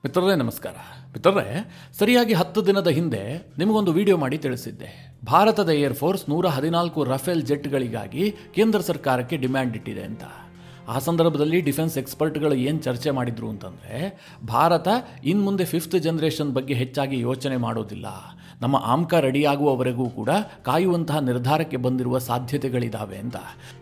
ಮಿತ್ರರೇ ನಮಸ್ಕಾರ. ಮಿತ್ರರೇ, ಸರಿಯಾಗಿ 10 ದಿನದ ಹಿಂದೆ ನಿಮಗೊಂದು ವಿಡಿಯೋ ಮಾಡಿ ತಿಳಿಸಿದ್ದೆ. ಭಾರತದ ಏರ್ಫೋರ್ಸ್ 114 ರಫೇಲ್ ಜೆಟ್ಗಳಿಗಾಗಿ ಕೇಂದ್ರ ಸರ್ಕಾರಕ್ಕೆ ಡಿಮ್ಯಾಂಡ್ ಇಟ್ಟಿದೆ ಅಂತ. ಆ ಸಂದರ್ಭದಲ್ಲಿ ಡಿಫೆನ್ಸ್ ಎಕ್ಸ್ಪರ್ಟ್ಗಳು ಏನು ಚರ್ಚೆ ಮಾಡಿದ್ರು ಅಂತಂದರೆ, ಭಾರತ ಇನ್ಮುಂದೆ 5th ಜನರೇಷನ್ ಬಗ್ಗೆ ಹೆಚ್ಚಾಗಿ ಯೋಚನೆ ಮಾಡೋದಿಲ್ಲ, ನಮ್ಮ ಆಮ್ಕ ರೆಡಿಯಾಗುವವರೆಗೂ ಕೂಡ ಕಾಯುವಂತಹ ನಿರ್ಧಾರಕ್ಕೆ ಬಂದಿರುವ ಸಾಧ್ಯತೆಗಳಿದ್ದಾವೆ ಅಂತ.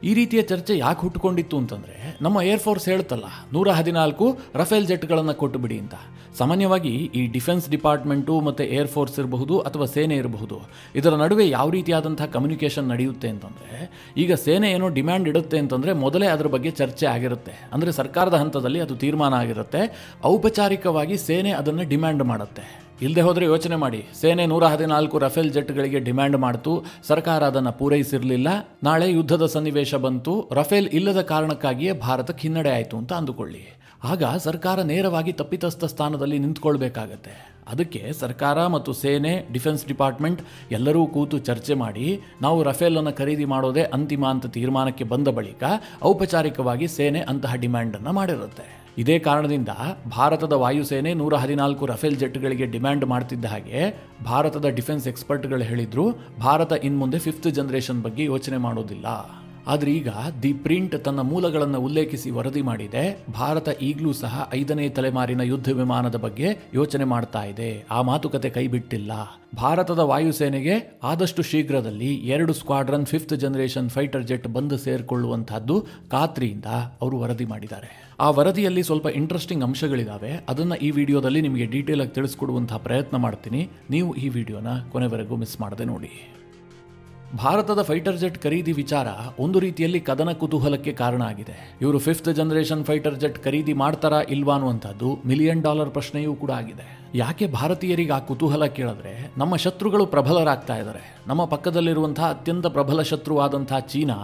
ಈ ರೀತಿಯ ಚರ್ಚೆ ಯಾಕೆ ಹುಟ್ಟುಕೊಂಡಿತ್ತು ಅಂತಂದರೆ, ನಮ್ಮ ಏರ್ಫೋರ್ಸ್ ಹೇಳ್ತಲ್ಲ 114 ರಫೇಲ್ ಜೆಟ್ಗಳನ್ನು ಕೊಟ್ಟು ಬಿಡಿ ಅಂತ. ಸಾಮಾನ್ಯವಾಗಿ ಈ ಡಿಫೆನ್ಸ್ ಡಿಪಾರ್ಟ್ಮೆಂಟು ಮತ್ತು ಏರ್ಫೋರ್ಸ್ ಇರಬಹುದು ಅಥವಾ ಸೇನೆ ಇರಬಹುದು, ಇದರ ನಡುವೆ ಯಾವ ರೀತಿಯಾದಂಥ ಕಮ್ಯುನಿಕೇಷನ್ ನಡೆಯುತ್ತೆ ಅಂತಂದರೆ, ಈಗ ಸೇನೆ ಏನೋ ಡಿಮ್ಯಾಂಡ್ ಇಡುತ್ತೆ ಅಂತಂದರೆ ಮೊದಲೇ ಅದರ ಬಗ್ಗೆ ಚರ್ಚೆ ಆಗಿರುತ್ತೆ. ಅಂದರೆ ಸರ್ಕಾರದ ಹಂತದಲ್ಲಿ ಅದು ತೀರ್ಮಾನ ಆಗಿರುತ್ತೆ. ಔಪಚಾರಿಕವಾಗಿ ಸೇನೆ ಅದನ್ನು ಡಿಮ್ಯಾಂಡ್ ಮಾಡುತ್ತೆ. ಇಲ್ಲದೆ ಹೋದರೆ ಯೋಚನೆ ಮಾಡಿ, ಸೇನೆ 114 ರಫೇಲ್ ಜೆಟ್ಗಳಿಗೆ ಡಿಮ್ಯಾಂಡ್ ಮಾಡ್ತು, ಸರ್ಕಾರ ಅದನ್ನು ಪೂರೈಸಿರಲಿಲ್ಲ, ನಾಳೆ ಯುದ್ಧದ ಸನ್ನಿವೇಶ ಬಂತು, ರಫೇಲ್ ಇಲ್ಲದ ಕಾರಣಕ್ಕಾಗಿಯೇ ಭಾರತಕ್ಕೆ ಹಿನ್ನಡೆ ಆಯಿತು ಅಂತ ಅಂದುಕೊಳ್ಳಿ. ಆಗ ಸರ್ಕಾರ ನೇರವಾಗಿ ತಪ್ಪಿತಸ್ಥ ಸ್ಥಾನದಲ್ಲಿ ನಿಂತ್ಕೊಳ್ಬೇಕಾಗತ್ತೆ. ಅದಕ್ಕೆ ಸರ್ಕಾರ ಮತ್ತು ಸೇನೆ, ಡಿಫೆನ್ಸ್ ಡಿಪಾರ್ಟ್ಮೆಂಟ್ ಎಲ್ಲರೂ ಕೂತು ಚರ್ಚೆ ಮಾಡಿ, ನಾವು ರಫೇಲನ್ನು ಖರೀದಿ ಮಾಡೋದೇ ಅಂತಿಮ ಅಂತ ತೀರ್ಮಾನಕ್ಕೆ ಬಂದ ಬಳಿಕ ಔಪಚಾರಿಕವಾಗಿ ಸೇನೆ ಅಂತಹ ಡಿಮ್ಯಾಂಡನ್ನು ಮಾಡಿರುತ್ತೆ. ಇದೇ ಕಾರಣದಿಂದ ಭಾರತದ ವಾಯುಸೇನೆ 114 ರಫೇಲ್ ಜೆಟ್ಗಳಿಗೆ ಡಿಮ್ಯಾಂಡ್ ಮಾಡ್ತಿದ್ದ ಹಾಗೆ ಭಾರತದ ಡಿಫೆನ್ಸ್ ಎಕ್ಸ್ಪರ್ಟ್ಗಳು ಹೇಳಿದ್ರು, ಭಾರತ ಇನ್ಮುಂದೆ 5th ಜನರೇಷನ್ ಬಗ್ಗೆ ಯೋಚನೆ ಮಾಡೋದಿಲ್ಲ. ಆದರೆ ಈಗ ದಿ ಪ್ರಿಂಟ್ ತನ್ನ ಮೂಲಗಳನ್ನು ಉಲ್ಲೇಖಿಸಿ ವರದಿ ಮಾಡಿದೆ, ಭಾರತ ಈಗಲೂ ಸಹ 5ನೇ ತಲೆಮಾರಿನ ಯುದ್ಧ ವಿಮಾನದ ಬಗ್ಗೆ ಯೋಚನೆ ಮಾಡ್ತಾ ಇದೆ. ಆ ಮಾತುಕತೆ ಕೈಬಿಟ್ಟಿಲ್ಲ. ಭಾರತದ ವಾಯುಸೇನೆಗೆ ಆದಷ್ಟು ಶೀಘ್ರದಲ್ಲಿ 2 squadron 5th generation fighter jet ಬಂದು ಸೇರಿಕೊಳ್ಳುವಂತಹದ್ದು ಖಾತ್ರಿಯಿಂದ ಅವರು ವರದಿ ಮಾಡಿದ್ದಾರೆ. ಆ ವರದಿಯಲ್ಲಿ ಸ್ವಲ್ಪ ಇಂಟ್ರೆಸ್ಟಿಂಗ್ ಅಂಶಗಳಿದ್ದಾವೆ. ಅದನ್ನು ಈ ವಿಡಿಯೋದಲ್ಲಿ ನಿಮಗೆ ಡೀಟೇಲ್ ಆಗಿ ತಿಳಿಸ್ಕೊಡುವಂತಹ ಪ್ರಯತ್ನ ಮಾಡ್ತೀನಿ. ನೀವು ಈ ವಿಡಿಯೋನ ಕೊನೆವರೆಗೂ ಮಿಸ್ ಮಾಡದೆ ನೋಡಿ. ಭಾರತದ ಫೈಟರ್ ಜೆಟ್ ಖರೀದಿ ವಿಚಾರ ಒಂದು ರೀತಿಯಲ್ಲಿ ಕದನ ಕುತೂಹಲಕ್ಕೆ ಕಾರಣ ಆಗಿದೆ. ಇವರು 5th ಜನರೇಷನ್ ಫೈಟರ್ ಜೆಟ್ ಖರೀದಿ ಮಾಡ್ತಾರಾ ಇಲ್ವಾ ಅನ್ನುವಂಥದ್ದು $1 ಮಿಲಿಯನ್ ಪ್ರಶ್ನೆಯೂ ಕೂಡ ಆಗಿದೆ. ಯಾಕೆ ಭಾರತೀಯರಿಗೆ ಆ ಕುತೂಹಲ ಕೇಳಿದ್ರೆ, ನಮ್ಮ ಶತ್ರುಗಳು ಪ್ರಬಲರಾಗ್ತಾ ಇದ್ದಾರೆ. ನಮ್ಮ ಪಕ್ಕದಲ್ಲಿರುವಂತಹ ಅತ್ಯಂತ ಪ್ರಬಲ ಶತ್ರುವಾದಂತಹ ಚೀನಾ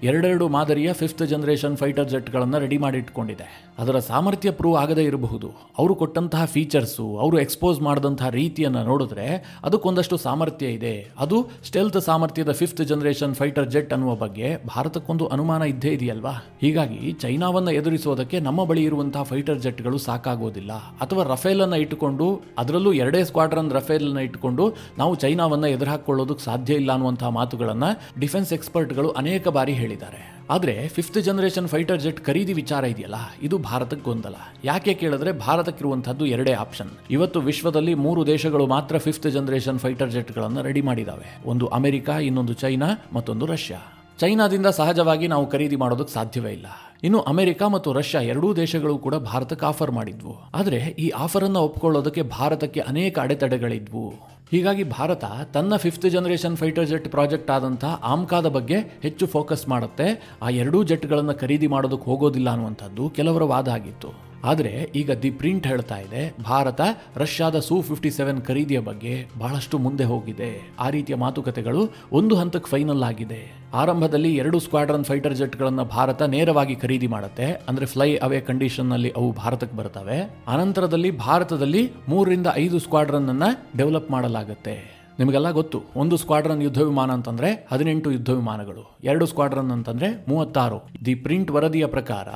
2 ಮಾದರಿಯ 5th ಜನರೇಷನ್ ಫೈಟರ್ ಜೆಟ್ಗಳನ್ನು ರೆಡಿ ಮಾಡಿ ಇಟ್ಕೊಂಡಿದೆ. ಅದರ ಸಾಮರ್ಥ್ಯ ಪ್ರೂವ್ ಆಗದೇ ಇರಬಹುದು. ಅವರು ಕೊಟ್ಟಂತಹ ಫೀಚರ್ಸು, ಅವರು ಎಕ್ಸ್ಪೋಸ್ ಮಾಡಿದಂತಹ ರೀತಿಯನ್ನು ನೋಡಿದ್ರೆ ಅದಕ್ಕೊಂದಷ್ಟು ಸಾಮರ್ಥ್ಯ ಇದೆ. ಅದು ಸ್ಟೆಲ್ತ್ ಸಾಮರ್ಥ್ಯದ 5th ಜನರೇಷನ್ ಫೈಟರ್ ಜೆಟ್ ಅನ್ನುವ ಬಗ್ಗೆ ಭಾರತಕ್ಕೊಂದು ಅನುಮಾನ ಇದ್ದೇ ಇದೆಯಲ್ವಾ. ಹೀಗಾಗಿ ಚೈನಾವನ್ನು ಎದುರಿಸೋದಕ್ಕೆ ನಮ್ಮ ಬಳಿ ಇರುವಂತಹ ಫೈಟರ್ ಜೆಟ್ಗಳು ಸಾಕಾಗೋದಿಲ್ಲ. ಅಥವಾ ರಫೇಲನ್ನು ಇಟ್ಟುಕೊಂಡು, ಅದರಲ್ಲೂ 2 ಸ್ಕ್ವಾಡ್ರನ್ ರಫೇಲನ್ನು ಇಟ್ಟುಕೊಂಡು ನಾವು ಚೈನಾವನ್ನು ಎದುರು ಹಾಕೊಳ್ಳೋದಕ್ಕೆ ಸಾಧ್ಯ ಇಲ್ಲ ಅನ್ನುವಂತಹ ಮಾತುಗಳನ್ನು ಡಿಫೆನ್ಸ್ ಎಕ್ಸ್ಪರ್ಟ್ಗಳು ಅನೇಕ ಬಾರಿ ಹೇಳಿದ್ದಾರೆ. ಆದರೆ 5th ಜನರೇಷನ್ ಫೈಟರ್ ಜೆಟ್ ಖರೀದಿ ವಿಚಾರ ಇದೆಯಲ್ಲ, ಇದು ಭಾರತಕ್ಕೆ ಗೊಂದಲ. ಯಾಕೆ ಕೇಳಿದ್ರೆ, ಭಾರತಕ್ಕಿರುವಂತಹದ್ದು 2 ಆಪ್ಷನ್. ಇವತ್ತು ವಿಶ್ವದಲ್ಲಿ 3 ದೇಶಗಳು ಮಾತ್ರ 5th ಜನರೇಷನ್ ಫೈಟರ್ ಜೆಟ್ಗಳನ್ನು ರೆಡಿ ಮಾಡಿದ್ದಾವೆ. ಒಂದು ಅಮೆರಿಕ, ಇನ್ನೊಂದು ಚೈನಾ, ಮತ್ತೊಂದು ರಷ್ಯಾ. ಚೈನಾದಿಂದ ಸಹಜವಾಗಿ ನಾವು ಖರೀದಿ ಮಾಡೋದಕ್ಕೆ ಸಾಧ್ಯವೇ ಇಲ್ಲ. ಇನ್ನು ಅಮೆರಿಕ ಮತ್ತು ರಷ್ಯಾ 2 ದೇಶಗಳು ಕೂಡ ಭಾರತಕ್ಕೆ ಆಫರ್ ಮಾಡಿದ್ವು. ಆದರೆ ಈ ಆಫರನ್ನು ಒಪ್ಕೊಳ್ಳೋದಕ್ಕೆ ಭಾರತಕ್ಕೆ ಅನೇಕ ಅಡೆತಡೆಗಳಿದ್ವು. ಹೀಗಾಗಿ ಭಾರತ ತನ್ನ 5th generation fighter jet project ಆದಂತಹ ಆಮ್ಕಾದ ಬಗ್ಗೆ ಹೆಚ್ಚು ಫೋಕಸ್ ಮಾಡುತ್ತೆ. ಆ 2 ಜೆಟ್ಗಳನ್ನು ಖರೀದಿ ಮಾಡೋದಕ್ಕೆ ಹೋಗೋದಿಲ್ಲ ಅನ್ನುವಂಥದ್ದು ಕೆಲವರ ವಾದ ಆಗಿತ್ತು. ಆದರೆ ಈಗ ದಿ ಪ್ರಿಂಟ್ ಹೇಳ್ತಾ ಇದೆ, ಭಾರತ ರಷ್ಯಾದ Su-57 ಖರೀದಿಯ ಬಗ್ಗೆ ಬಹಳಷ್ಟು ಮುಂದೆ ಹೋಗಿದೆ. ಆ ರೀತಿಯ ಮಾತುಕತೆಗಳು ಒಂದು ಹಂತಕ್ಕೆ ಫೈನಲ್ ಆಗಿದೆ. ಆರಂಭದಲ್ಲಿ 2 ಸ್ಕ್ವಾಡ್ರನ್ ಫೈಟರ್ ಜೆಟ್ಗಳನ್ನು ಭಾರತ ನೇರವಾಗಿ ಖರೀದಿ ಮಾಡುತ್ತೆ. ಅಂದರೆ ಫ್ಲೈ ಅವೇ ಕಂಡೀಷನ್ ನಲ್ಲಿ ಅವು ಭಾರತಕ್ಕೆ ಬರ್ತವೆ. ಅನಂತರದಲ್ಲಿ ಭಾರತದಲ್ಲಿ 3 ರಿಂದ 5 ಸ್ಕ್ವಾಡ್ರನ್ ಅನ್ನ ಡೆವಲಪ್ ಮಾಡಲಾಗುತ್ತೆ. ನಿಮಗೆಲ್ಲ ಗೊತ್ತು, 1 ಸ್ಕ್ವಾಡ್ರನ್ ಯುದ್ಧ ವಿಮಾನ ಅಂತಂದ್ರೆ 18 ಯುದ್ಧ ವಿಮಾನಗಳು, 2 ಸ್ಕ್ವಾಡ್ರನ್ ಅಂತಂದ್ರೆ 36. ದಿ ಪ್ರಿಂಟ್ ವರದಿಯ ಪ್ರಕಾರ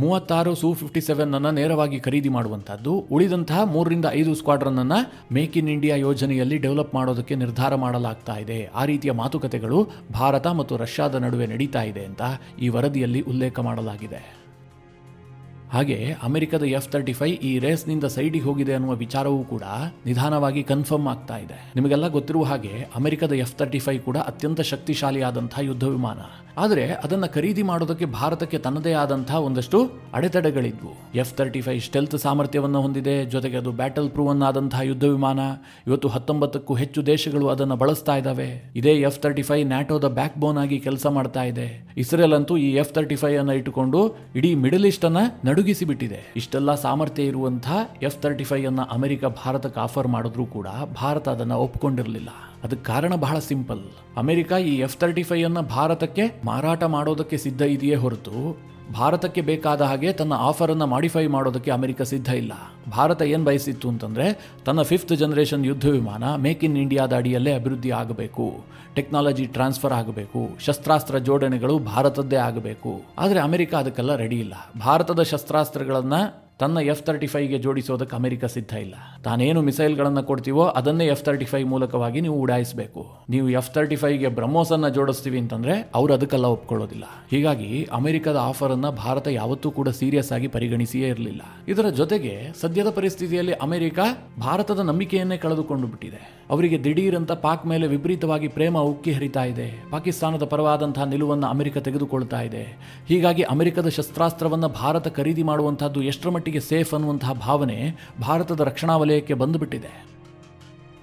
36 Su-57 ಅನ್ನ ನೇರವಾಗಿ ಖರೀದಿ ಮಾಡುವಂತಹದ್ದು, ಉಳಿದಂತಹ 3 ರಿಂದ 5 ಸ್ಕ್ವಾಡ್ರನ್ ಅನ್ನ ಮೇಕ್ ಇನ್ ಇಂಡಿಯಾ ಯೋಜನೆಯಲ್ಲಿ ಡೆವಲಪ್ ಮಾಡೋದಕ್ಕೆ ನಿರ್ಧಾರ ಮಾಡಲಾಗ್ತಾ ಇದೆ. ಆ ರೀತಿಯ ಮಾತುಕತೆಗಳು ಭಾರತ ಮತ್ತು ರಷ್ಯಾದ ನಡುವೆ ನಡೀತಾ ಇದೆ ಅಂತ ಈ ವರದಿಯಲ್ಲಿ ಉಲ್ಲೇಖ ಮಾಡಲಾಗಿದೆ. ಹಾಗೆ ಅಮೆರಿಕದ F-35 ಈ ರೇಸ್ನಿಂದ ಸೈಡಿಗೆ ಹೋಗಿದೆ ಅನ್ನುವ ವಿಚಾರವೂ ಕೂಡ ನಿಧಾನವಾಗಿ ಕನ್ಫರ್ಮ್ ಆಗ್ತಾ ಇದೆ. ನಿಮಗೆಲ್ಲ ಗೊತ್ತಿರುವ ಹಾಗೆ ಅಮೆರಿಕದ F-35 ಕೂಡ ಅತ್ಯಂತ ಶಕ್ತಿಶಾಲಿಯಾದಂತಹ ಯುದ್ಧ ವಿಮಾನ. ಆದರೆ ಅದನ್ನು ಖರೀದಿ ಮಾಡೋದಕ್ಕೆ ಭಾರತಕ್ಕೆ ತನ್ನದೇ ಆದಂತಹ ಒಂದಷ್ಟು ಅಡೆತಡೆಗಳಿದ್ವು. F-35 ಸ್ಟೆಲ್ತ್ ಸಾಮರ್ಥ್ಯವನ್ನು ಹೊಂದಿದೆ, ಜೊತೆಗೆ ಅದು ಬ್ಯಾಟಲ್ ಪ್ರೂವನ್ ಆದಂತಹ ಯುದ್ಧ ವಿಮಾನ. ಇವತ್ತು 19ಕ್ಕೂ ಹೆಚ್ಚು ದೇಶಗಳು ಅದನ್ನು ಬಳಸ್ತಾ ಇದ್ದಾವೆ. ಇದೇ F-35 ನ್ಯಾಟೋದ ಬ್ಯಾಕ್ ಬೋನ್ ಆಗಿ ಕೆಲಸ ಮಾಡ್ತಾ ಇದೆ. ಇಸ್ರೇಲ್ ಅಂತೂ ಈ F-35 ಅನ್ನು ಇಟ್ಟುಕೊಂಡು ಇಡೀ ಮಿಡಲ್ ಈಸ್ಟ್ ಅನ್ನ ನಡುಗಿಸಿ ಬಿಟ್ಟಿದೆ. ಇಷ್ಟೆಲ್ಲ ಸಾಮರ್ಥ್ಯ ಇರುವಂತಹ F-35 ಅನ್ನ ಅಮೆರಿಕ ಭಾರತಕ್ಕೆ ಆಫರ್ ಮಾಡಿದ್ರೂ ಕೂಡ ಭಾರತ ಅದನ್ನು ಒಪ್ಕೊಂಡಿರಲಿಲ್ಲ. ಅದಕ್ಕೆ ಕಾರಣ ಬಹಳ ಸಿಂಪಲ್. ಅಮೆರಿಕ ಈ F-35 ಅನ್ನ ಭಾರತಕ್ಕೆ ಮಾರಾಟ ಮಾಡೋದಕ್ಕೆ ಸಿದ್ಧ ಇದೆಯೇ ಹೊರತು ಭಾರತಕ್ಕೆ ಬೇಕಾದ ಹಾಗೆ ತನ್ನ ಆಫರ್ ಅನ್ನು ಮಾಡಿಫೈ ಮಾಡೋದಕ್ಕೆ ಅಮೆರಿಕ ಸಿದ್ಧ ಇಲ್ಲ. ಭಾರತ ಏನು ಬಯಸಿತ್ತು ಅಂತಂದ್ರೆ, ತನ್ನ 5th ಜನರೇಷನ್ ಯುದ್ಧ ವಿಮಾನ ಮೇಕ್ ಇನ್ ಇಂಡಿಯಾದ ಅಡಿಯಲ್ಲೇ ಅಭಿವೃದ್ಧಿ ಆಗಬೇಕು, ಟೆಕ್ನಾಲಜಿ ಟ್ರಾನ್ಸ್ಫರ್ ಆಗಬೇಕು, ಶಸ್ತ್ರಾಸ್ತ್ರ ಜೋಡಣೆಗಳು ಭಾರತದ್ದೇ ಆಗಬೇಕು. ಆದರೆ ಅಮೆರಿಕ ಅದಕ್ಕೆಲ್ಲ ರೆಡಿ ಇಲ್ಲ. ಭಾರತದ ಶಸ್ತ್ರಾಸ್ತ್ರಗಳನ್ನು ತನ್ನ F-35ಗೆ ಜೋಡಿಸೋದಕ್ಕೆ ಅಮೆರಿಕ ಸಿದ್ಧ ಇಲ್ಲ. ತಾನೇನು ಮಿಸೈಲ್ಗಳನ್ನು ಕೊಡ್ತೀವೋ ಅದನ್ನೇ F-35 ಮೂಲಕವಾಗಿ ನೀವು ಉಡಾಯಿಸಬೇಕು. ನೀವು F-35ಗೆ ಬ್ರಹ್ಮೋಸ್ ಅನ್ನ ಜೋಡಿಸ್ತೀವಿ ಅಂತಂದ್ರೆ ಅವರು ಅದಕ್ಕೆಲ್ಲ ಒಪ್ಕೊಳ್ಳೋದಿಲ್ಲ. ಹೀಗಾಗಿ ಅಮೆರಿಕದ ಆಫರ್ ಅನ್ನ ಭಾರತ ಯಾವತ್ತೂ ಕೂಡ ಸೀರಿಯಸ್ ಆಗಿ ಪರಿಗಣಿಸಿಯೇ ಇರಲಿಲ್ಲ. ಇದರ ಜೊತೆಗೆ ಸದ್ಯದ ಪರಿಸ್ಥಿತಿಯಲ್ಲಿ ಅಮೆರಿಕ ಭಾರತದ ನಂಬಿಕೆಯನ್ನೇ ಕಳೆದುಕೊಂಡು ಬಿಟ್ಟಿದೆ. ಅವರಿಗೆ ದಿಢೀರಂತ ಪಾಕ್ ಮೇಲೆ ವಿಪರೀತವಾಗಿ ಪ್ರೇಮ ಉಕ್ಕಿ ಹರಿತಾ ಇದೆ. ಪಾಕಿಸ್ತಾನದ ಪರವಾದಂತಹ ನಿಲುವನ್ನು ಅಮೆರಿಕ ತೆಗೆದುಕೊಳ್ತಾ ಇದೆ. ಹೀಗಾಗಿ ಅಮೆರಿಕದ ಶಸ್ತ್ರಾಸ್ತ್ರವನ್ನು ಭಾರತ ಖರೀದಿ ಮಾಡುವಂತಹದ್ದು ಎಷ್ಟರ ಮಟ್ಟಿಗೆ ಸೇಫ್ ಅನ್ನುವಂತಹ ಭಾವನೆ ಭಾರತದ ರಕ್ಷಣಾ ವಲಯಕ್ಕೆ ಬಂದುಬಿಟ್ಟಿದೆ.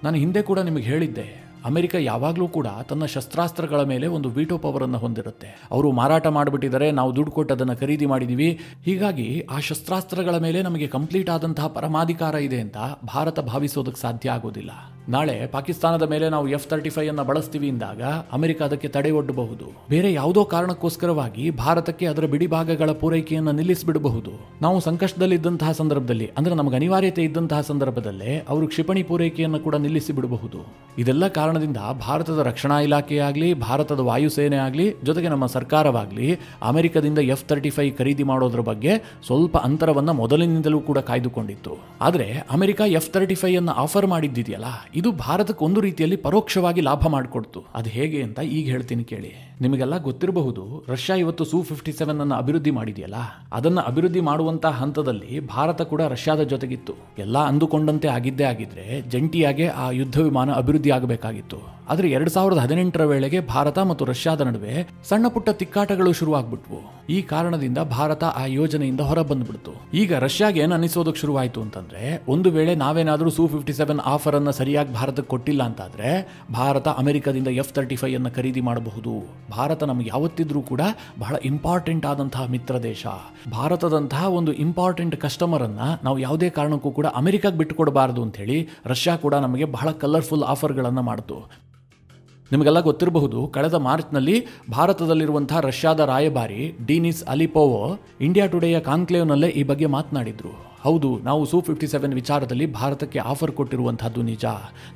ನಾನು ಹಿಂದೆ ಕೂಡ ನಿಮಗೆ ಹೇಳಿದ್ದೆ, ಅಮೆರಿಕ ಯಾವಾಗಲೂ ಕೂಡ ತನ್ನ ಶಸ್ತ್ರಾಸ್ತ್ರಗಳ ಮೇಲೆ ಒಂದು ವೀಟೋ ಪವರ್ ಅನ್ನು ಹೊಂದಿರುತ್ತೆ. ಅವರು ಮಾರಾಟ ಮಾಡಿಬಿಟ್ಟಿದ್ದಾರೆ, ನಾವು ದುಡ್ಡು ಕೊಟ್ಟು ಅದನ್ನು ಖರೀದಿ ಮಾಡಿದ್ದೀವಿ, ಹೀಗಾಗಿ ಆ ಶಸ್ತ್ರಾಸ್ತ್ರಗಳ ಮೇಲೆ ನಮಗೆ ಕಂಪ್ಲೀಟ್ ಆದಂತಹ ಪರಮಾಧಿಕಾರ ಇದೆ ಅಂತ ಭಾರತ ಭಾವಿಸೋದಕ್ಕೆ ಸಾಧ್ಯ ಆಗೋದಿಲ್ಲ. ನಾಳೆ ಪಾಕಿಸ್ತಾನದ ಮೇಲೆ ನಾವು F-35 ಅನ್ನು ಬಳಸ್ತೀವಿ ಎಂದಾಗ ಅಮೆರಿಕ ಅದಕ್ಕೆ ತಡೆ ಒಡ್ಡಬಹುದು. ಬೇರೆ ಯಾವುದೋ ಕಾರಣಕ್ಕೋಸ್ಕರವಾಗಿ ಭಾರತಕ್ಕೆ ಅದರ ಬಿಡಿಭಾಗಗಳ ಪೂರೈಕೆಯನ್ನು ನಿಲ್ಲಿಸಿಬಿಡಬಹುದು. ನಾವು ಸಂಕಷ್ಟದಲ್ಲಿದ್ದಂತಹ ಸಂದರ್ಭದಲ್ಲಿ, ಅಂದ್ರೆ ನಮಗೆ ಅನಿವಾರ್ಯತೆ ಇದ್ದಂತಹ ಸಂದರ್ಭದಲ್ಲೇ ಅವರು ಕ್ಷಿಪಣಿ ಪೂರೈಕೆಯನ್ನು ಕೂಡ ನಿಲ್ಲಿಸಿ ಬಿಡಬಹುದು. ಇದೆಲ್ಲ ಕಾರಣದಿಂದ ಭಾರತದ ರಕ್ಷಣಾ ಇಲಾಖೆಯಾಗಲಿ, ಭಾರತದ ವಾಯುಸೇನೆ ಆಗಲಿ, ಜೊತೆಗೆ ನಮ್ಮ ಸರ್ಕಾರವಾಗಲಿ ಅಮೆರಿಕದಿಂದ F-35 ಖರೀದಿ ಮಾಡೋದ್ರ ಬಗ್ಗೆ ಸ್ವಲ್ಪ ಅಂತರವನ್ನು ಮೊದಲಿನಿಂದಲೂ ಕೂಡ ಕಾಯ್ದುಕೊಂಡಿತ್ತು. ಆದರೆ ಅಮೆರಿಕ F-35 ಅನ್ನು ಆಫರ್ ಮಾಡಿದ್ದಿದೆಯಲ್ಲ, ಇದು ಭಾರತಕ್ಕೆ ಒಂದು ರೀತಿಯಲ್ಲಿ ಪರೋಕ್ಷವಾಗಿ ಲಾಭ ಮಾಡಿಕೊಡ್ತು. ಅದು ಹೇಗೆ ಅಂತ ಈಗ ಹೇಳ್ತೀನಿ ಕೇಳಿ. ನಿಮಗೆಲ್ಲ ಗೊತ್ತಿರಬಹುದು, ರಷ್ಯಾ ಇವತ್ತು Su-57 ಅನ್ನು ಅಭಿವೃದ್ಧಿ ಮಾಡಿದೆಯಲ್ಲ, ಅದನ್ನು ಅಭಿವೃದ್ಧಿ ಮಾಡುವಂತಹ ಹಂತದಲ್ಲಿ ಭಾರತ ಕೂಡ ರಷ್ಯಾದ ಜೊತೆಗಿತ್ತು. ಎಲ್ಲ ಅಂದುಕೊಂಡಂತೆ ಆಗಿದ್ದೇ ಆಗಿದ್ರೆ ಜಂಟಿಯಾಗೆ ಆ ಯುದ್ಧ ವಿಮಾನ ಅಭಿವೃದ್ಧಿ ಆಗಬೇಕಾಗಿತ್ತು. ಆದರೆ 2018ರ ವೇಳೆಗೆ ಭಾರತ ಮತ್ತು ರಷ್ಯಾದ ನಡುವೆ ಸಣ್ಣ ಪುಟ್ಟ ತಿಕ್ಕಾಟಗಳು ಶುರುವಾಗ್ಬಿಟ್ವು. ಈ ಕಾರಣದಿಂದ ಭಾರತ ಆ ಯೋಜನೆಯಿಂದ ಹೊರ ಬಂದ್ಬಿಡ್ತು. ಈಗ ರಷ್ಯಾಗೆ ಏನು ಅನಿಸೋದಕ್ಕೆ ಶುರುವಾಯಿತು ಅಂತಂದ್ರೆ, ಒಂದು ವೇಳೆ ನಾವೇನಾದರೂ Su-57 ಆಫರ್ ಅನ್ನು ಸರಿಯಾಗಿ ಭಾರತಕ್ಕೆ ಕೊಟ್ಟಿಲ್ಲ ಅಂತಾದ್ರೆ ಭಾರತ ಅಮೆರಿಕದಿಂದ F-35 ಅನ್ನು ಖರೀದಿ ಮಾಡಬಹುದು. ಭಾರತ ನಮಗೆ ಯಾವತ್ತಿದ್ರೂ ಕೂಡ ಬಹಳ ಇಂಪಾರ್ಟೆಂಟ್ ಆದಂತಹ ಮಿತ್ರ ದೇಶ. ಭಾರತದಂತಹ ಒಂದು ಇಂಪಾರ್ಟೆಂಟ್ ಕಸ್ಟಮರ್ ಅನ್ನ ನಾವು ಯಾವುದೇ ಕಾರಣಕ್ಕೂ ಕೂಡ ಅಮೆರಿಕಾಗೆ ಬಿಟ್ಟುಕೊಡಬಾರದು ಅಂತ ಹೇಳಿ ರಷ್ಯಾ ಕೂಡ ನಮಗೆ ಬಹಳ ಕಲರ್ಫುಲ್ ಆಫರ್ಗಳನ್ನು ಮಾಡಿತು. ನಿಮಗೆಲ್ಲ ಗೊತ್ತಿರಬಹುದು, ಕಳೆದ ಮಾರ್ಚ್ನಲ್ಲಿ ಭಾರತದಲ್ಲಿರುವಂತಹ ರಷ್ಯಾದ ರಾಯಭಾರಿ ಡಿನಿಸ್ ಅಲಿಪೋವೋ ಇಂಡಿಯಾ ಟುಡೇಯ ಕಾನ್ಕ್ಲೇವ್ನಲ್ಲೇ ಈ ಬಗ್ಗೆ ಮಾತನಾಡಿದ್ರು. ಹೌದು, ನಾವು Su-57 ವಿಚಾರದಲ್ಲಿ ಭಾರತಕ್ಕೆ ಆಫರ್ ಕೊಟ್ಟಿರುವಂತಹದ್ದು ನಿಜ.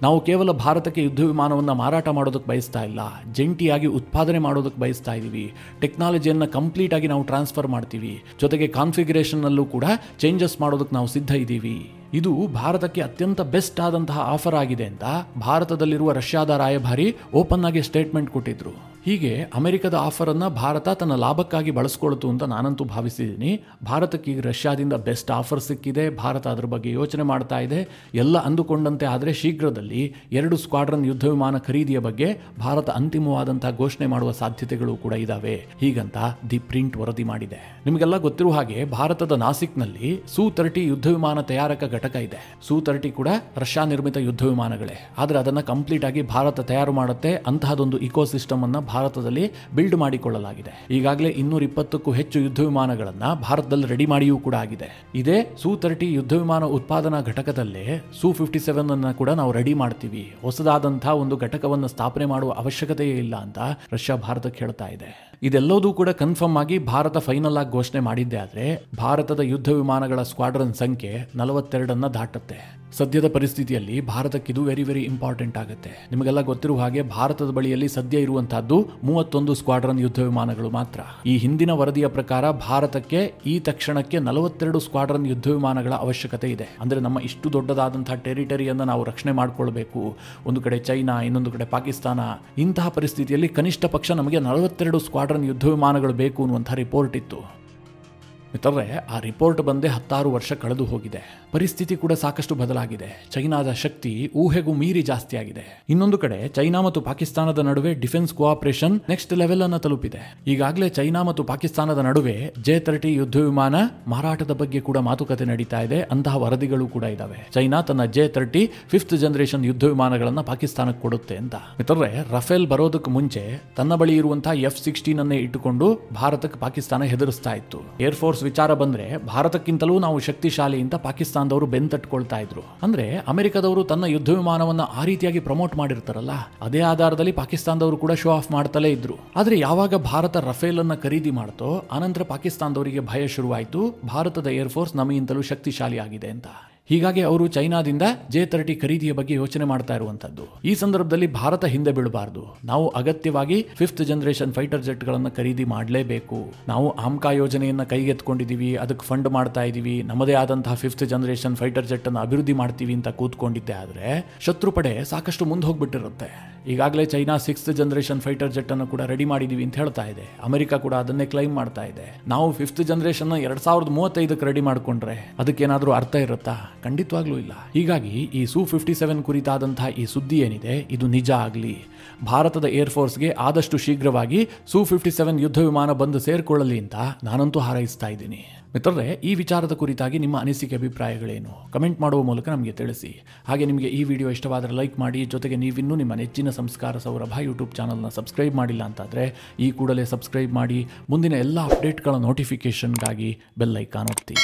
ನಾವು ಕೇವಲ ಭಾರತಕ್ಕೆ ಯುದ್ಧ ವಿಮಾನವನ್ನು ಮಾರಾಟ ಮಾಡೋದಕ್ಕೆ ಬಯಸ್ತಾ ಇಲ್ಲ, ಜಂಟಿಯಾಗಿ ಉತ್ಪಾದನೆ ಮಾಡೋದಕ್ಕೆ ಬಯಸ್ತಾ ಇದ್ದೀವಿ. ಟೆಕ್ನಾಲಜಿಯನ್ನು ಕಂಪ್ಲೀಟ್ ಆಗಿ ನಾವು ಟ್ರಾನ್ಸ್ಫರ್ ಮಾಡ್ತೀವಿ. ಜೊತೆಗೆ ಕಾನ್ಫಿಗರೇಷನ್ನಲ್ಲೂ ಕೂಡ ಚೇಂಜಸ್ ಮಾಡೋದಕ್ಕೆ ನಾವು ಸಿದ್ಧ ಇದ್ದೀವಿ. ಇದು ಭಾರತಕ್ಕೆ ಅತ್ಯಂತ ಬೆಸ್ಟ್ ಆದಂತಹ ಆಫರ್ ಆಗಿದೆ ಅಂತ ಭಾರತದಲ್ಲಿರುವ ರಷ್ಯಾದ ರಾಯಭಾರಿ ಓಪನ್ ಆಗಿ ಸ್ಟೇಟ್ಮೆಂಟ್ ಕೊಟ್ಟಿದ್ರು. ಹೀಗೆ ಅಮೆರಿಕದ ಆಫರ್ ಅನ್ನ ಭಾರತ ತನ್ನ ಲಾಭಕ್ಕಾಗಿ ಬಳಸ್ಕೊಳ್ತು ಅಂತ ನಾನಂತೂ ಭಾವಿಸಿದ್ದೀನಿ. ಭಾರತಕ್ಕೆ ಈಗ ರಷ್ಯಾದಿಂದ ಬೆಸ್ಟ್ ಆಫರ್ ಸಿಕ್ಕಿದೆ. ಭಾರತ ಅದರ ಬಗ್ಗೆ ಯೋಚನೆ ಮಾಡ್ತಾ ಇದೆ. ಎಲ್ಲ ಅಂದುಕೊಂಡಂತೆ ಆದರೆ ಶೀಘ್ರದಲ್ಲಿ 2 ಸ್ಕ್ವಾಡ್ರನ್ ಯುದ್ಧ ವಿಮಾನ ಖರೀದಿಯ ಬಗ್ಗೆ ಭಾರತ ಅಂತಿಮವಾದಂತಹ ಘೋಷಣೆ ಮಾಡುವ ಸಾಧ್ಯತೆಗಳು ಕೂಡ ಇದಾವೆ, ಹೀಗಂತ ದಿ ಪ್ರಿಂಟ್ ವರದಿ ಮಾಡಿದೆ. ನಿಮಗೆಲ್ಲ ಗೊತ್ತಿರುವ ಹಾಗೆ ಭಾರತದ ನಾಸಿಕ್ನಲ್ಲಿ Su-30 ಯುದ್ಧ ವಿಮಾನ ತಯಾರಕ ಘಟಕ ಇದೆ. Su-30 ಕೂಡ ರಷ್ಯಾ ನಿರ್ಮಿತ ಯುದ್ಧ ವಿಮಾನಗಳೇ, ಆದರೆ ಅದನ್ನ ಕಂಪ್ಲೀಟ್ ಆಗಿ ಭಾರತ ತಯಾರು ಮಾಡುತ್ತೆ. ಅಂತಹದೊಂದು ಇಕೋಸಿಸ್ಟಮ್ ಅನ್ನ ಭಾರತದಲ್ಲಿ ಬಿಲ್ಡ್ ಮಾಡಿಕೊಳ್ಳಲಾಗಿದೆ. ಈಗಾಗಲೇ 220ಕ್ಕೂ ಹೆಚ್ಚು ಯುದ್ಧ ವಿಮಾನಗಳನ್ನ ಭಾರತದಲ್ಲಿ ರೆಡಿ ಮಾಡಿಯೂ ಕೂಡ ಆಗಿದೆ. ಇದೇ Su-30 ಯುದ್ಧ ವಿಮಾನ ಉತ್ಪಾದನಾ ಘಟಕದಲ್ಲೇ Su-57 ಅನ್ನ ಕೂಡ ನಾವು ರೆಡಿ ಮಾಡ್ತೀವಿ. ಹೊಸದಾದಂತಹ ಒಂದು ಘಟಕವನ್ನು ಸ್ಥಾಪನೆ ಮಾಡುವ ಅವಶ್ಯಕತೆಯೇ ಇಲ್ಲ ಅಂತ ರಷ್ಯಾ ಭಾರತಕ್ಕೆ ಹೇಳ್ತಾ ಇದೆ. ಇದೆಲ್ಲದೂ ಕೂಡ ಕನ್ಫರ್ಮ್ ಆಗಿ ಭಾರತ ಫೈನಲ್ ಆಗಿ ಘೋಷಣೆ ಮಾಡಿದ್ದೆ ಆದ್ರೆ ಭಾರತದ ಯುದ್ಧ ವಿಮಾನಗಳ ಸ್ಕ್ವಾಡ್ರನ್ ಸಂಖ್ಯೆ 42 ದಾಟುತ್ತೆ. ಸದ್ಯದ ಪರಿಸ್ಥಿತಿಯಲ್ಲಿ ಭಾರತಕ್ಕೆ ಇದು ವೆರಿ ವೆರಿ ಇಂಪಾರ್ಟೆಂಟ್ ಆಗುತ್ತೆ. ನಿಮಗೆಲ್ಲ ಗೊತ್ತಿರುವ ಹಾಗೆ ಭಾರತದ ಬಳಿಯಲ್ಲಿ ಸದ್ಯ ಇರುವಂತಹದ್ದು 31 ಸ್ಕ್ವಾಡ್ರನ್ ಯುದ್ಧ ವಿಮಾನಗಳು ಮಾತ್ರ. ಈ ಹಿಂದಿನ ವರದಿಯ ಪ್ರಕಾರ ಭಾರತಕ್ಕೆ ಈ ತಕ್ಷಣಕ್ಕೆ 42 ಸ್ಕ್ವಾಡ್ರನ್ ಯುದ್ಧ ವಿಮಾನಗಳ ಅವಶ್ಯಕತೆ ಇದೆ. ಅಂದ್ರೆ ನಮ್ಮ ಇಷ್ಟು ದೊಡ್ಡದಾದಂತಹ ಟೆರಿಟರಿಯನ್ನು ನಾವು ರಕ್ಷಣೆ ಮಾಡಿಕೊಳ್ಬೇಕು. ಒಂದು ಕಡೆ ಚೈನಾ, ಇನ್ನೊಂದು ಕಡೆ ಪಾಕಿಸ್ತಾನ. ಇಂತಹ ಪರಿಸ್ಥಿತಿಯಲ್ಲಿ ಕನಿಷ್ಠ ಪಕ್ಷ ನಮಗೆ 42 ಸ್ಕ್ವಾಡ್ರನ್ ಯುದ್ಧ ವಿಮಾನಗಳು ಬೇಕು ಅನ್ನುವಂಥ ರಿಪೋರ್ಟ್ ಇತ್ತು. ಮಿತ್ರರೇ, ಆ ರಿಪೋರ್ಟ್ ಬಂದೇ 16 ವರ್ಷ ಕಳೆದು ಹೋಗಿದೆ. ಪರಿಸ್ಥಿತಿ ಕೂಡ ಸಾಕಷ್ಟು ಬದಲಾಗಿದೆ. ಚೈನಾದ ಶಕ್ತಿ ಊಹೆಗೂ ಮೀರಿ ಜಾಸ್ತಿ ಆಗಿದೆ. ಇನ್ನೊಂದು ಕಡೆ ಚೈನಾ ಮತ್ತು ಪಾಕಿಸ್ತಾನದ ನಡುವೆ ಡಿಫೆನ್ಸ್ ಕೋಆಪರೇಷನ್ ನೆಕ್ಸ್ಟ್ ಲೆವೆಲ್ ಅನ್ನು ತಲುಪಿದೆ. ಈಗಾಗಲೇ ಚೈನಾ ಮತ್ತು ಪಾಕಿಸ್ತಾನದ ನಡುವೆ J-30 ಯುದ್ಧ ವಿಮಾನ ಮಾರಾಟದ ಬಗ್ಗೆ ಕೂಡ ಮಾತುಕತೆ ನಡೀತಾ ಇದೆ. ಅಂತಹ ವರದಿಗಳು ಕೂಡ ಇದಾವೆ. ಚೈನಾ ತನ್ನ J-30 5th ಜನರೇಷನ್ ಯುದ್ಧ ವಿಮಾನಗಳನ್ನ ಪಾಕಿಸ್ತಾನಕ್ಕೆ ಕೊಡುತ್ತೆ ಅಂತ. ಮಿತ್ರರೇ, ರಫೇಲ್ ಬರೋದಕ್ಕೆ ಮುಂಚೆ ತನ್ನ ಬಳಿ ಇರುವಂತಹ F-16 ಅನ್ನೇ ಇಟ್ಟುಕೊಂಡು ಭಾರತಕ್ಕೆ ಪಾಕಿಸ್ತಾನ ಹೆದರಿಸ್ತಾ ಇತ್ತು. ಏರ್ಫೋರ್ಸ್ ವಿಚಾರ ಬಂದ್ರೆ ಭಾರತಕ್ಕಿಂತಲೂ ನಾವು ಶಕ್ತಿಶಾಲಿ ಅಂತ ಪಾಕಿಸ್ತಾನದವರು ಬೆಂತಟ್ಕೊಳ್ತಾ ಇದ್ರು. ಅಂದ್ರೆ ಅಮೆರಿಕದವರು ತನ್ನ ಯುದ್ಧ ವಿಮಾನವನ್ನ ಆ ರೀತಿಯಾಗಿ ಪ್ರಮೋಟ್ ಮಾಡಿರ್ತಾರಲ್ಲ, ಅದೇ ಆಧಾರದಲ್ಲಿ ಪಾಕಿಸ್ತಾನದವರು ಕೂಡ ಶೋ ಆಫ್ ಮಾಡ್ತಲೇ ಇದ್ರು. ಆದ್ರೆ ಯಾವಾಗ ಭಾರತ ರಫೇಲ್ ಅನ್ನ ಖರೀದಿ ಮಾಡ್ತೋ ಆನಂತರ ಪಾಕಿಸ್ತಾನದವರಿಗೆ ಭಯ ಶುರುವಾಯಿತು, ಭಾರತದ ಏರ್ಫೋರ್ಸ್ ನಮಗಿಂತಲೂ ಶಕ್ತಿಶಾಲಿ ಆಗಿದೆ ಅಂತ. ಹೀಗಾಗಿ ಅವರು ಚೈನಾದಿಂದ J-30 ಖರೀದಿಯ ಬಗ್ಗೆ ಯೋಚನೆ ಮಾಡ್ತಾ ಇರುವಂತದ್ದು. ಈ ಸಂದರ್ಭದಲ್ಲಿ ಭಾರತ ಹಿಂದೆ ಬೀಳಬಾರದು. ನಾವು ಅಗತ್ಯವಾಗಿ 5th ಜನರೇಷನ್ ಫೈಟರ್ ಜೆಟ್ಗಳನ್ನು ಖರೀದಿ ಮಾಡಲೇಬೇಕು. ನಾವು ಆಮ್ಕಾ ಯೋಜನೆಯನ್ನ ಕೈಗೆತ್ಕೊಂಡಿದೀವಿ, ಅದಕ್ಕೆ ಫಂಡ್ ಮಾಡ್ತಾ ಇದೀವಿ, ನಮ್ಮದೇ ಆದಂತಹ 5th ಜನರೇಷನ್ ಫೈಟರ್ ಜೆಟ್ ಅನ್ನು ಅಭಿವೃದ್ಧಿ ಮಾಡ್ತೀವಿ ಅಂತ ಕೂತ್ಕೊಂಡಿದ್ದೆ ಆದ್ರೆ ಶತ್ರು ಪಡೆ ಸಾಕಷ್ಟು ಮುಂದೆ ಹೋಗ್ಬಿಟ್ಟಿರುತ್ತೆ. ಈಗಾಗಲೇ China 6th generation fighter jet ಅನ್ನು ಕೂಡ ರೆಡಿ ಮಾಡಿದೀವಿ ಅಂತ ಹೇಳ್ತಾ ಇದೆ. ಅಮೆರಿಕ ಕೂಡ ಅದನ್ನೇ ಕ್ಲೈಮ್ ಮಾಡ್ತಾ ಇದೆ. ನಾವು 5th ಜನರೇಷನ್ 2035ಕ್ಕೆ ರೆಡಿ ಮಾಡ್ಕೊಂಡ್ರೆ ಅದಕ್ಕೇನಾದ್ರೂ ಅರ್ಥ ಇರುತ್ತಾ? ಖಂಡಿತವಾಗ್ಲೂ ಇಲ್ಲ. ಹೀಗಾಗಿ ಈ Su-57 ಕುರಿತಾದಂತಹ ಈ ಸುದ್ದಿ ಏನಿದೆ ಇದು ನಿಜ ಆಗಲಿ. ಭಾರತದ ಏರ್ಫೋರ್ಸ್ಗೆ ಆದಷ್ಟು ಶೀಘ್ರವಾಗಿ Su-57 ಯುದ್ಧ ವಿಮಾನ ಬಂದು ಸೇರ್ಕೊಳ್ಳಲಿ ಅಂತ ನಾನಂತೂ ಹಾರೈಸ್ತಾ ಇದ್ದೀನಿ. ಮಿತ್ರರೇ, ಈ ವಿಚಾರದ ಕುರಿತಾಗಿ ನಿಮ್ಮ ಅನಿಸಿಕೆ ಅಭಿಪ್ರಾಯಗಳೇನು? ಕಮೆಂಟ್ ಮಾಡುವ ಮೂಲಕ ನಮಗೆ ತಿಳಿಸಿ. ಹಾಗೆ ನಿಮಗೆ ಈ ವಿಡಿಯೋ ಇಷ್ಟವಾದರೆ ಲೈಕ್ ಮಾಡಿ. ಜೊತೆಗೆ ನೀವಿನ್ನೂ ನಿಮ್ಮ ನೆಚ್ಚಿನ ಸಂಸ್ಕಾರ ಸೌರಭ ಯೂಟ್ಯೂಬ್ ಚಾನಲ್ನ ಸಬ್ಸ್ಕ್ರೈಬ್ ಮಾಡಿಲ್ಲ ಅಂತಾದರೆ ಈ ಕೂಡಲೇ ಸಬ್ಸ್ಕ್ರೈಬ್ ಮಾಡಿ. ಮುಂದಿನ ಎಲ್ಲ ಅಪ್ಡೇಟ್ಗಳ ನೋಟಿಫಿಕೇಷನ್ಗಾಗಿ ಬೆಲ್ ಐಕಾನ್ ಒತ್ತಿ.